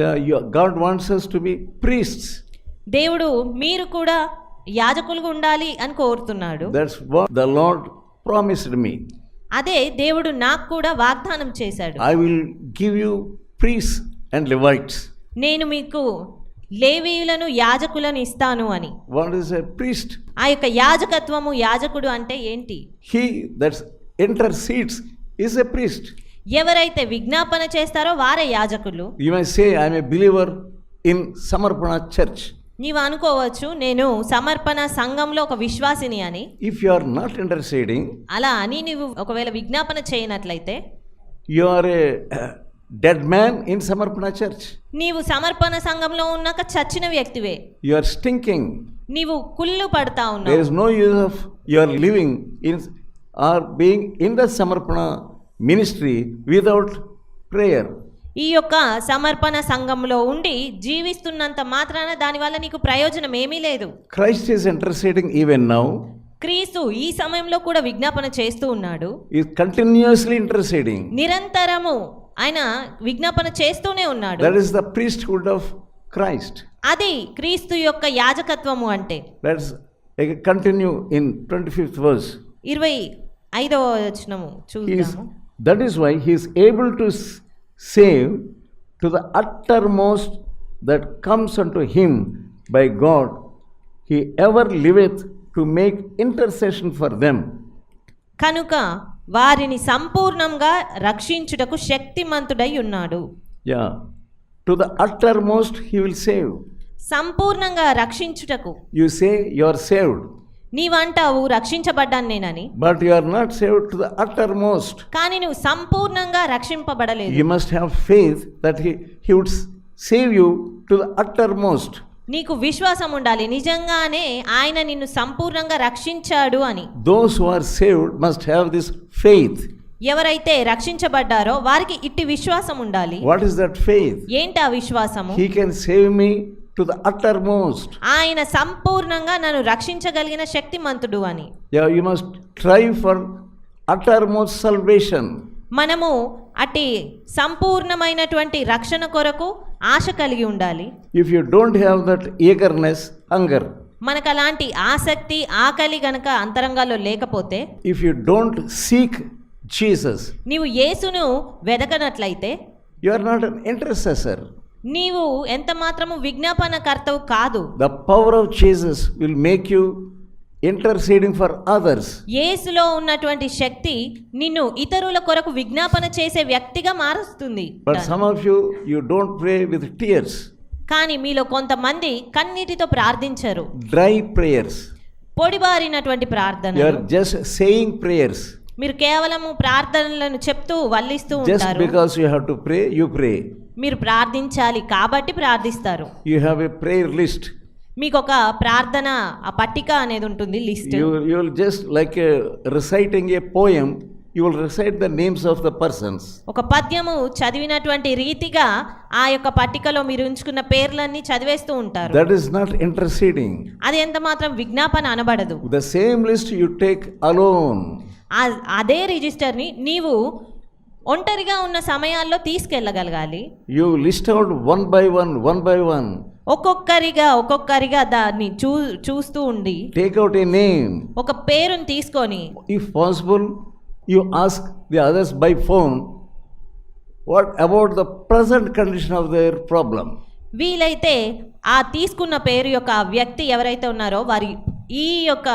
So God wants us to be priests. దేవుడు మీరు కూడా యాజకులుగా ఉండాలి అని కోరుతున్నాడు. That's what the Lord promised me. అదే దేవుడు నాకు కూడా వాగ్దానం చేశాడు. I will give you priests and Levites. నేను మీకు లేవీయులను యాజకులను ఇస్తాను అని. What is a priest? ఆ యొక్క యాజకత్వము, యాజకుడు అంటే ఏంటి? He that intercedes is a priest. ఎవరైతే విజ్ఞాపన చేస్తారో వారే యాజకులు. You may say, I am a believer in Samarpana church. నీవు అనుకోవచ్చు నేను సమర్పణ సంఘంలో ఒక విశ్వాసిని అని. If you are not interceding, అలా అని నీవు ఒకవేళ విజ్ఞాపన చేయనట్లయితే you are a dead man in Samarpana church. నీవు సమర్పణ సంఘంలో ఉన్నాక చచ్చిన వ్యక్తివే. You are stinking. నీవు కుళ్ళు పడతా There ఉన్నావు. is no use of your living in or being in the Samarpana ministry without prayer. ఈ యొక్క సమర్పణ సంఘంలో ఉండి జీవిస్తున్నంత మాత్రాన దానివల్ల నీకు ప్రయోజనం ఏమీ లేదు. Christ is interceding even now. క్రీస్తు ఈ సమయంలో కూడా విజ్ఞాపన చేస్తూ ఉన్నాడు. He is continuously interceding. నిరంతరము ఆయన విజ్ఞాపన చేస్తూనే ఉన్నాడు. That is the priesthood of Christ. అది క్రీస్తు యొక్క యాజకత్వము అంటే. Let's continue in 25th verse. 25వ వచనము చూద్దాము. That is why he is able to save to the uttermost that comes unto him by God. He ever liveth to make intercession for them. కనుక వారిని సంపూర్ణంగా రక్షించుటకు శక్తిమంతుడై ఉన్నాడు. Yeah, to the uttermost he will save. సంపూర్ణంగా రక్షించుటకు. You say you are saved, నీవంటావు రక్షించబడ్డాను నేనని. but you are not saved to the uttermost. కానీ నువ్వు సంపూర్ణంగా రక్షింపబడలేదు. You must have faith that he would save you to the uttermost. నీకు విశ్వాసం ఉండాలి నిజంగానే ఆయన నిన్ను సంపూర్ణంగా రక్షించాడు అని. Those who are saved must have this faith. ఎవరైతే రక్షించబడ్డారో వారికి ఇట్టి విశ్వాసం ఉండాలి. What is that faith? ఏంటి ఆ విశ్వాసము? He can save me to the uttermost. ఆయన సంపూర్ణంగా నన్ను రక్షించగలిగిన శక్తిమంతుడు అని. Yeah, you must try for uttermost salvation. మనము అట్టి సంపూర్ణమైనటువంటి రక్షణ కొరకు ఆశ కలిగి ఉండాలి. If you don't have that eagerness, hunger, మనకు అలాంటి ఆసక్తి, ఆకలి గనక అంతరంగాల్లో లేకపోతే, if you don't seek Jesus, నీవు యేసును వెదకనట్లయితే, you are not an intercessor. నీవు ఎంత మాత్రము విజ్ఞాపనకర్తవు కాదు. The power of Jesus will make you interceding for others. యేసులో ఉన్నటువంటి శక్తి నిన్ను ఇతరుల కొరకు విజ్ఞాపన చేసే వ్యక్తిగా మారుస్తుంది. But some of you don't pray with tears. కానీ మీలో కొంతమంది కన్నీటితో ప్రార్థించరు. Dry prayers. పొడిబారినటువంటి ప్రార్థన. You are just saying prayers. మీరు కేవలము ప్రార్థనలను చెప్తూ వల్లిస్తూ Just ఉంటారు. because you have to pray, you pray. మీరు ప్రార్థించాలి కాబట్టి ప్రార్థిస్తారు. You have a prayer list. మీకు ఒక ప్రార్థన ఆ పట్టిక అనేది ఉంటుంది, list. You will just like reciting a poem, you will recite the names of the persons. ఒక పద్యము చదివినటువంటి రీతిగా ఆ యొక్క పట్టికలో మీరు ఉంచుకున్న పేర్లన్నీ చదివేస్తూ ఉంటారు. That is not interceding. అది ఎంత మాత్రం విజ్ఞాపన అనబడదు. The same list you take alone. అదే రిజిస్టర్ని నీవు ఒంటరిగా ఉన్న సమయాల్లో తీసుకెళ్ళగలగాలి. You list out one by one. ఒక్కొక్కరిగా దాన్ని చూస్తూ ఉండి Take out a name. ఒక పేరుని తీసుకొని, If possible, you ask the others by phone, what about the present condition of their problem? వీలైతే ఆ తీసుకున్న పేరు యొక్క ఆ వ్యక్తి ఎవరైతే ఉన్నారో వారి ఈ యొక్క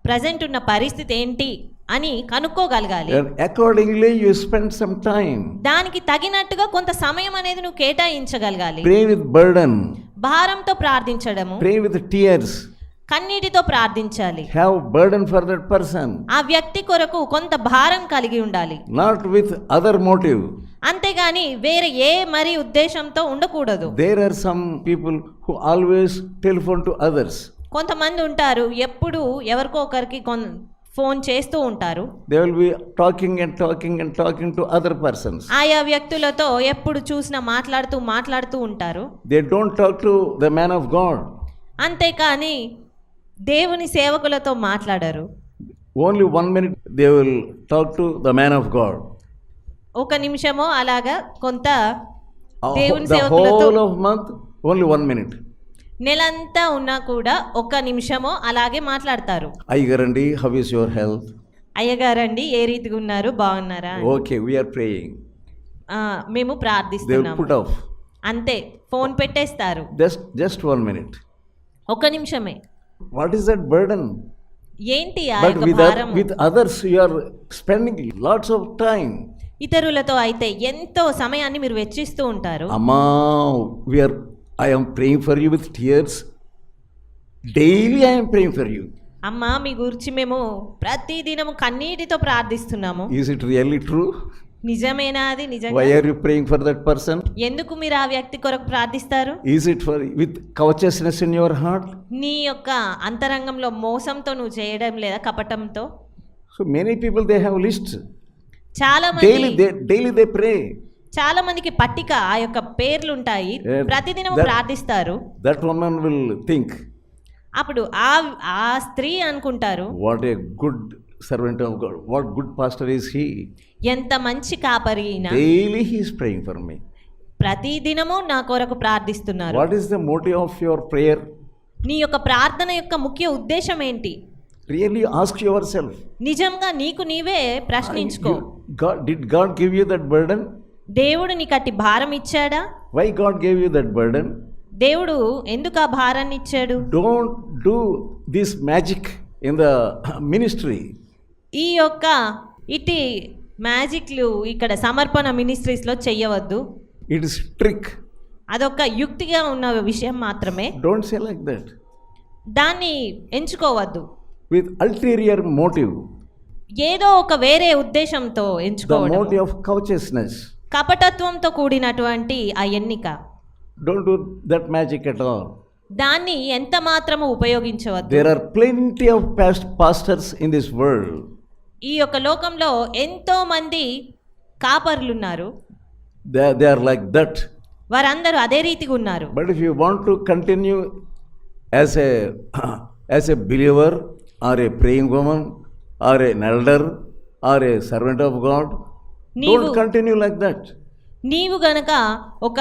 ప్రజెంట్ ఉన్న పరిస్థితి ఏంటి అని కనుక్కోగలగాలి. And accordingly you spend some time. దానికి తగినట్టుగా కొంత సమయం అనేది నువ్వు కేటాయించగలగాలి. Pray with burden. భారంతో ప్రార్థించడము, Pray with tears. కన్నీటితో ప్రార్థించాలి. Have burden for that person. ఆ వ్యక్తి కొరకు కొంత భారం కలిగి ఉండాలి. Not with other motive. అంతేగాని వేరే ఏ మరి ఉద్దేశంతో ఉండకూడదు. There are some people who always telephone to others. కొంతమంది ఉంటారు ఎప్పుడు ఎవరికో ఒకరికి ఫోన్ చేస్తూ ఉంటారు. They will be talking to other persons. ఆయా వ్యక్తులతో ఎప్పుడు చూసినా మాట్లాడుతూ ఉంటారు. They don't talk to the man of God. అంతేకాని దేవుని సేవకులతో మాట్లాడరు. Only 1 minute they will talk to the man of God. ఒక నిమిషమో అలాగా కొంత దేవుని The సేవకులతో whole of month, only 1 minute. నెలంతా ఉన్నా కూడా ఒక్క నిమిషమో అలాగే మాట్లాడతారు. Ayyagarandi, how is your health? అయ్యగారండి ఏ రీతిగా ఉన్నారు, బాగున్నారా? Okay, we are praying. మేము They will ప్రార్థిస్తున్నాము. put off. అంతే, ఫోన్ పెట్టేస్తారు. Just 1 minute. ఒక్క నిమిషమే. What is that burden? ఏంటి ఆ But యొక్క భారము? with others, you are spending lots of time. ఇతరులతో అయితే ఎంతో సమయాన్ని మీరు వెచ్చిస్తూ ఉంటారు. Amma, I am praying for you with tears. Daily I am praying for you. అమ్మా మీ గురించి మేము ప్రతి దినము కన్నీటితో ప్రార్థిస్తున్నాము. Is it really true? నిజమేనా అది? నిజంగా. Why are you praying for that person? ఎందుకు మీరు ఆ వ్యక్తి కొరకు ప్రార్థిస్తారు? Is it with covetousness in your heart? నీ యొక్క అంతరంగంలో మోసంతో నువ్వు చేయడం లేదా, కపటంతో? So many people, they have lists. చాలా మంది Daily they pray. చాలా మందికి పట్టిక ఆ యొక్క పేర్లు ఉంటాయి, ప్రతిదినం ప్రార్థిస్తారు. That woman will think, అప్పుడు ఆ స్త్రీ అనుకుంటారు, what a good servant of God, what good pastor is he. ఎంత మంచి కాపరి ఈయన, Daily he is praying for me. ప్రతి దినము నా కొరకు ప్రార్థిస్తున్నారు. What is the motive of your prayer? నీ యొక్క ప్రార్థన యొక్క ముఖ్య ఉద్దేశం ఏంటి? Really ask yourself. నిజంగా నీకు నీవే ప్రశ్నించుకో. Did God give you that burden? దేవుడు నీకు అట్టి భారం ఇచ్చాడా? Why God gave you that burden? దేవుడు ఎందుకు ఆ భారాన్ని ఇచ్చాడు? Don't do this magic in the ministry. ఈ యొక్క ఇటు మ్యాజిక్లు ఇక్కడ సమర్పణ మినిస్ట్రీస్లో చెయ్యవద్దు. It is trick. అదొక యుక్తిగా ఉన్న విషయం మాత్రమే. Don't say like that. దాన్ని ఎంచుకోవద్దు With ulterior motive. ఏదో ఒక వేరే ఉద్దేశంతో The ఎంచుకోవడం, motive of covetousness. కపటత్వంతో కూడినటువంటి ఆ ఎన్నిక. Don't do that magic at all. దాన్ని ఎంత మాత్రము ఉపయోగించవద్దు. There are plenty of pastors in this world. ఈ యొక్క లోకంలో ఎంతో మంది కాపరులు ఉన్నారు. They are like that. వారందరూ అదే రీతిగా ఉన్నారు. But if you want to continue as a believer or a praying woman or an elder or a servant of God, don't continue like that. నీవు గనక ఒక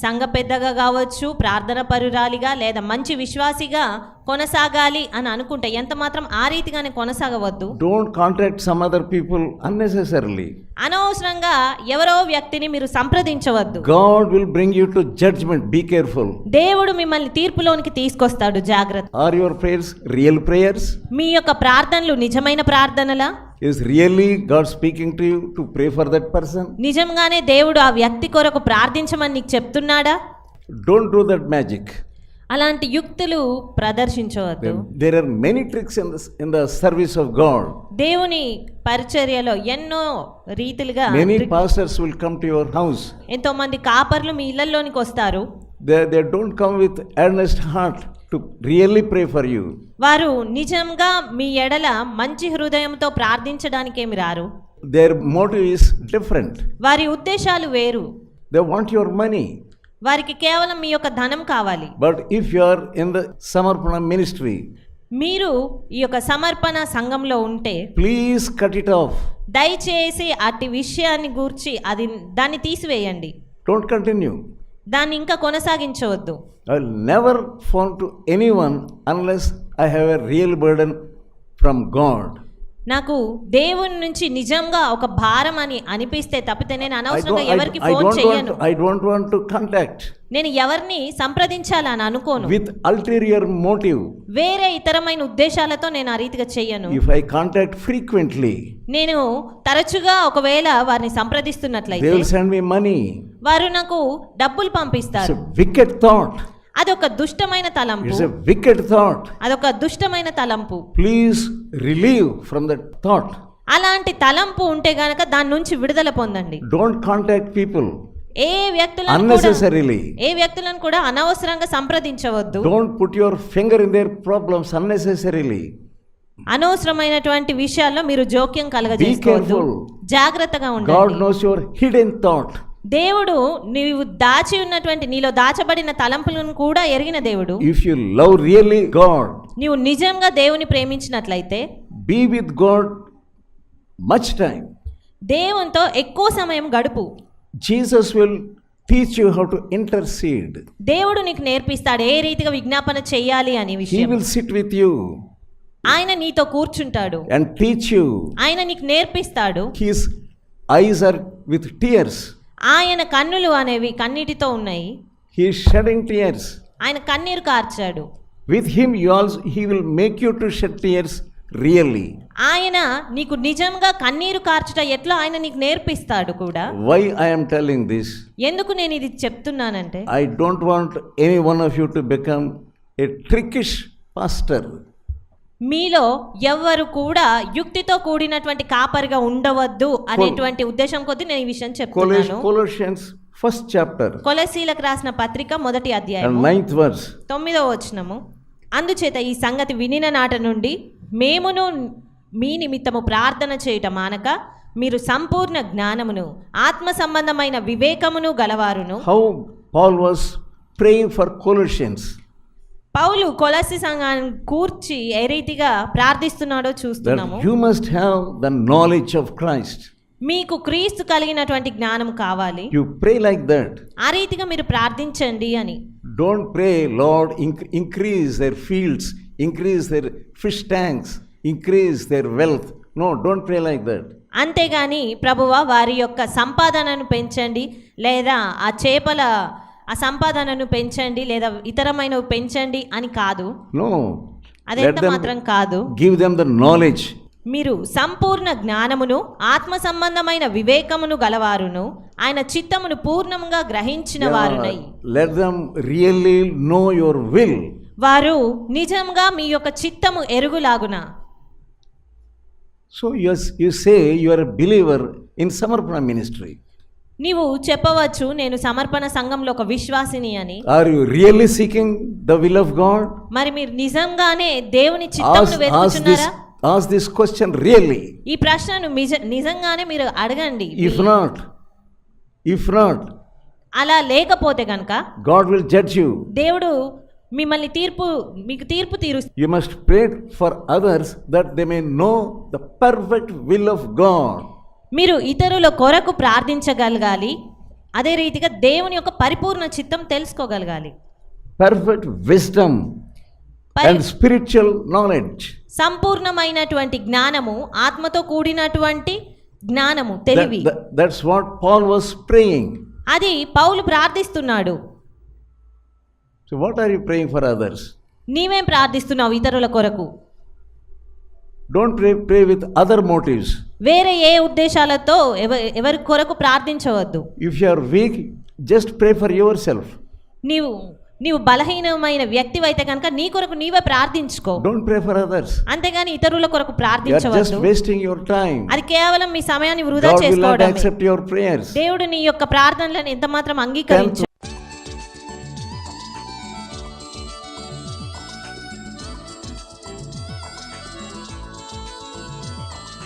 సంఘ పెద్దగా కావచ్చు, ప్రార్థన పరురాలిగా లేదా మంచి విశ్వాసిగా కొనసాగాలి అని అనుకుంటే ఎంత మాత్రం ఆ రీతిగానే కొనసాగవద్దు. Don't contact some other people unnecessarily. అనవసరంగా ఎవరో వ్యక్తిని మీరు సంప్రదించవద్దు. God will bring you to judgment. Be careful. దేవుడు మిమ్మల్ని తీర్పులోనికి తీసుకొస్తాడు, జాగ్రత్త. Are your prayers real prayers? మీ యొక్క ప్రార్థనలు నిజమైన ప్రార్థనలా? Is really God speaking to you to pray for that person? నిజంగానే దేవుడు ఆ వ్యక్తి కొరకు ప్రార్థించమని నీకు చెప్తున్నాడా? Don't do that magic. అలాంటి యుక్తులు ప్రదర్శించవద్దు. There are many tricks in the service of God. దేవుని పరిచర్యలో ఎన్నో రీతిలుగా Many pastors will come to your house. ఎంతో మంది కాపర్లు మీ ఇళ్లలోనికి వస్తారు. They don't come with earnest heart to really pray for you. వారు నిజంగా మీ ఎడల మంచి హృదయంతో ప్రార్థించడానికేమి రారు. Their motive is different. వారి ఉద్దేశాలు వేరు. They want your money. వారికి కేవలం మీ యొక్క ధనం కావాలి. But if you are in the Samarpana ministry, మీరు ఈ యొక్క సమర్పణ సంఘంలో ఉంటే please cut it off. దయచేసి అట్టి విషయాన్ని గూర్చి దాన్ని తీసివేయండి. Don't continue. దాన్ని ఇంకా కొనసాగించవద్దు. I will never phone to anyone unless I have a real burden from God. నాకు దేవుని నుంచి నిజంగా ఒక భారం అని అనిపిస్తే తప్పితే నేను అనవసరంగా ఎవరికి ఫోన్ చేయను. I don't want to contact. నేను ఎవరిని సంప్రదించాలని అనుకోను. With ulterior motive. వేరే ఇతరమైన ఉద్దేశాలతో నేను ఆ రీతిగా చెయ్యను. If I contact frequently, నేను తరచుగా ఒకవేళ వారిని సంప్రదిస్తున్నట్లయితే they will send me money. వారు నాకు డబ్బులు పంపిస్తారు. It's a wicked thought. అదొక దుష్టమైన తలంపు. It's a wicked thought. అదొక దుష్టమైన తలంపు. Please relieve from that thought. అలాంటి తలంపు ఉంటే గనక దాని నుంచి విడుదల పొందండి. Don't contact people ఏ వ్యక్తులను unnecessarily. ఏ వ్యక్తులను కూడా అనవసరంగా సంప్రదించవద్దు. Don't put your finger in their problems unnecessarily. అనవసరమైనటువంటి విషయాల్లో మీరు జోక్యం కలగజేసుకోవద్దు. జాగ్రత్తగా ఉండండి. God knows your hidden thought. దేవుడు నీవు దాచి ఉన్నటువంటి నీలో దాచబడిన తలంపులను కూడా ఎరిగిన దేవుడు. If you love really God, నీవు నిజంగా దేవుని ప్రేమించినట్లయితే be with God much time. దేవునితో ఎక్కువ సమయం గడుపు. Jesus will teach you how to intercede. దేవుడు నీకు నేర్పిస్తాడు ఏ రీతిగా విజ్ఞాపన చేయాలి అనే He విషయం. will sit with you ఆయన నీతో కూర్చుంటాడు, and teach you. ఆయన నీకు నేర్పిస్తాడు. His eyes are with tears. ఆయన కన్నులు అనేవి కన్నీటితో ఉన్నాయి. He is shedding tears. ఆయన కన్నీరు కార్చాడు. With him he will make you to shed tears really. ఆయన నీకు నిజంగా కన్నీరు కార్చుట ఎట్లా ఆయన నీకు నేర్పిస్తాడు కూడా. Why I am telling this? ఎందుకు నేను ఇది చెప్తున్నానంటే, I don't want any one of you to become a trickish pastor. మీలో ఎవ్వరు కూడా యుక్తితో కూడినటువంటి కాపరిగా ఉండవద్దు అనేటువంటి ఉద్దేశం కొద్దీ నేను ఈ విషయం చెప్తున్నాను. Colossians 1st chapter కొలసీలకు రాసిన పత్రిక 1వ అధ్యాయం and 9th verse. 9వ వచనము. అందుచేత ఈ సంగతి వినిన నాట నుండి మేమును మీ నిమిత్తము ప్రార్థన చేయుట మానక మీరు సంపూర్ణ జ్ఞానమును ఆత్మ సంబంధమైన వివేకమును గలవారును. How Paul was praying for Colossians. పౌలు కొలస్సి సంఘాన్ని కూర్చి ఏ రీతిగా ప్రార్థిస్తున్నాడో చూస్తున్నాము. That you must have the knowledge of Christ. మీకు క్రీస్తు కలిగినటువంటి జ్ఞానం కావాలి. You pray like that. ఆ రీతిగా మీరు ప్రార్థించండి అని. Don't pray, Lord, increase their fields, increase their fish tanks, increase their wealth. No, don't pray like that. అంతేగాని ప్రభువా వారి యొక్క సంపాదనను పెంచండి, లేదా ఆ చేపల ఆ సంపాదనను పెంచండి, లేదా ఇతరమైనవి పెంచండి అని కాదు. No. అదెంత మాత్రం కాదు. Give them the knowledge. మీరు సంపూర్ణ జ్ఞానమును ఆత్మ సంబంధమైన వివేకమును గలవారును ఆయన చిత్తమును పూర్ణంగా గ్రహించిన వారునై. Let them really know your will. వారు నిజంగా మీ యొక్క చిత్తము ఎరుగులాగున. So you say you are a believer in Samarpana ministry. నీవు చెప్పవచ్చు నేను సమర్పణ సంఘంలో ఒక విశ్వాసిని అని. Are you really seeking the will of God? మరి మీరు నిజంగానే దేవుని చిత్తమును వెతుకుచున్నారా? Ask this question really. ఈ ప్రశ్నను నిజంగానే మీరు అడగండి. If not, అలా లేకపోతే గనుక God will judge you. దేవుడు మిమ్మల్ని మీకు తీర్పు తీరుస్తాడు. You must pray for others that they may know the perfect will of God. మీరు ఇతరుల కొరకు ప్రార్థించగలగాలి, అదే రీతిగా దేవుని యొక్క పరిపూర్ణ చిత్తం తెలుసుకోగలగాలి. Perfect wisdom and spiritual knowledge. సంపూర్ణమైనటువంటి జ్ఞానము, ఆత్మతో కూడినటువంటి జ్ఞానము, తెలివి. That's what Paul was praying. అది పౌలు ప్రార్థిస్తున్నాడు. So what are you praying for others? నీవేం ప్రార్థిస్తున్నావు ఇతరుల కొరకు? Don't pray with other motives. వేరే ఏ ఉద్దేశాలతో ఎవరి కొరకు ప్రార్థించవద్దు. If you are weak, just pray for yourself. నీవు బలహీనమైన వ్యక్తివైతే కనుక నీ కొరకు నీవే ప్రార్థించుకో. Don't pray for others. అంతేగాని ఇతరుల కొరకు You are ప్రార్థించవద్దు. just wasting your time. అది కేవలం మీ సమయాన్ని వృధా God will not చేసుకోవడమే. accept your prayers. దేవుడు నీ యొక్క ప్రార్థనలను ఎంత మాత్రం అంగీకరించు.